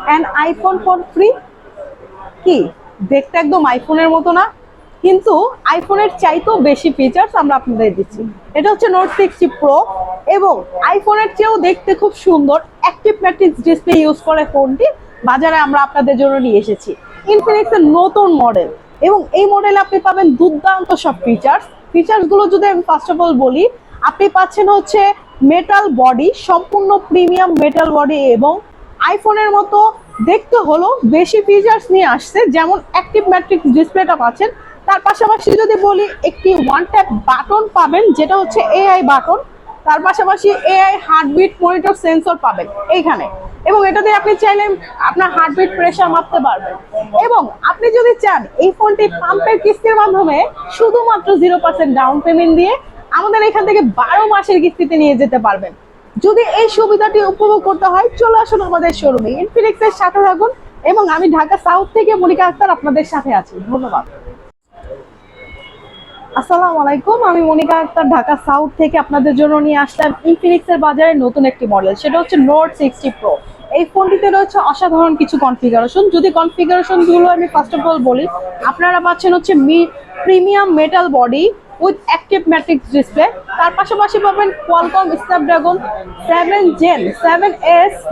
And iPhone for free. কি দেখতে একদম আইফোনের মতো না, কিন্তু আইফোনের চাইতেও বেশি ফিচার্স আমরা আপনাদের দিচ্ছি। এটা হচ্ছে নোট 60 প্রো এবং আইফোনের চেয়েও দেখতে খুব সুন্দর অ্যাক্টিভ ম্যাট্রিক্স ডিসপ্লে ইউজ করে ফোনটি বাজারে আমরা আপনাদের জন্য নিয়ে এসেছি। ইনফিনিক্সের নতুন মডেল এবং এই মডেলে আপনি পাবেন দুর্দান্ত সব ফিচার্সগুলো যদি আমি ফার্স্ট অফ অল বলি, আপনি পাচ্ছেন হচ্ছে মেটাল বডি, সম্পূর্ণ প্রিমিয়াম মেটাল বডি এবং আইফোনের মতো দেখতে হলো বেশি ফিচার্স নিয়ে আসছে, যেমন অ্যাক্টিভ ম্যাট্রিক্স ডিসপ্লেটা পাচ্ছেন। তার পাশাপাশি যদি বলি একটি ওয়ান ট্যাপ বাটন পাবেন যেটা হচ্ছে এআই বাটন, তার পাশাপাশি এআই হার্টবিট মনিটর সেন্সর পাবেন এইখানে, এবং এটাতে আপনি চাইলে আপনার হার্টবিট প্রেশার মাপতে পারবেন। এবং আপনি যদি চান এই ফোনটি পাম্পের কিস্তির মাধ্যমে শুধুমাত্র 0% ডাউন পেমেন্ট দিয়ে আমাদের এখান থেকে 12 মাসের কিস্তিতে নিয়ে যেতে পারবেন। যদি এই সুবিধাটি উপভোগ করতে হয় চলে আসুন আমাদের শোরুমে, ইনফিনিক্সের সাথে থাকুন। এবং আমি ঢাকা সাউথ থেকে মনিকা আক্তার আপনাদের সাথে আছি। ধন্যবাদ। আসসালামু আলাইকুম, আমি মনিকা আক্তার ঢাকা সাউথ থেকে আপনাদের জন্য নিয়ে আসলাম ইনফিনিক্সের বাজারে নতুন একটি মডেল, সেটা হচ্ছে নোট 60 প্রো। এই ফোনটিতে রয়েছে অসাধারণ কিছু কনফিগারেশন। যদি কনফিগারেশনগুলো আমি ফার্স্ট অফ অল বলি, আপনারা পাচ্ছেন হচ্ছে premium metal body with active matrix display, তার পাশাপাশি পাবেন কোয়ালকম স্ন্যাপড্রাগন 7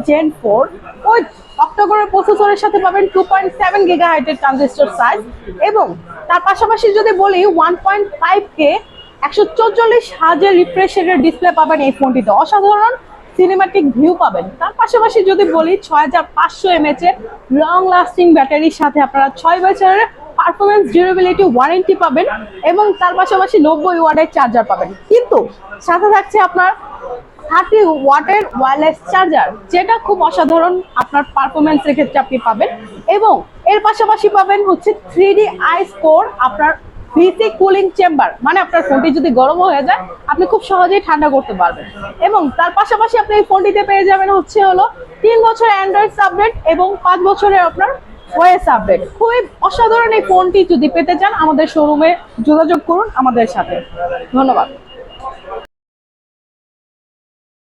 Gen 4 উইথ অক্টাকোরের প্রসেসরের সাথে পাবেন 2.7 গিগাহার্টের ট্রানজিস্টর সাইজ, এবং তার পাশাপাশি যদি বলি 1.5K 144 হার্জ রিফ্রেশ রেটের ডিসপ্লে পাবেন এই ফোনটিতে। অসাধারণ সিনেম্যাটিক ভিউ পাবেন। তার পাশাপাশি যদি বলি 6500 mAh এর লং লাস্টিং ব্যাটারির সাথে আপনারা 6 বছরের পারফরমেন্স ডিউরেবিলিটি ওয়ারেন্টি পাবেন, এবং তার পাশাপাশি 90 ওয়াটের চার্জার পাবেন। কিন্তু সাথে থাকছে আপনার 30 ওয়াটের ওয়্যারলেস চার্জার, যেটা খুব অসাধারণ আপনার পারফরমেন্সের ক্ষেত্রে আপনি পাবেন। এবং এর পাশাপাশি পাবেন হচ্ছে 3D আইস কোর, আপনার ভিসি কুলিং চেম্বার, মানে আপনার ফোনটি যদি গরম হয়ে যায় আপনি খুব সহজেই ঠান্ডা করতে পারবেন। এবং তার পাশাপাশি আপনি এই ফোনটিতে পেয়ে যাবেন হচ্ছে 3 বছরের অ্যান্ড্রয়েড আপডেট এবং 5 বছরের আপনার ওএস আপডেট। খুবই অসাধারণ এই ফোনটি যদি পেতে চান আমাদের শোরুমে যোগাযোগ করুন আমাদের সাথে। ধন্যবাদ।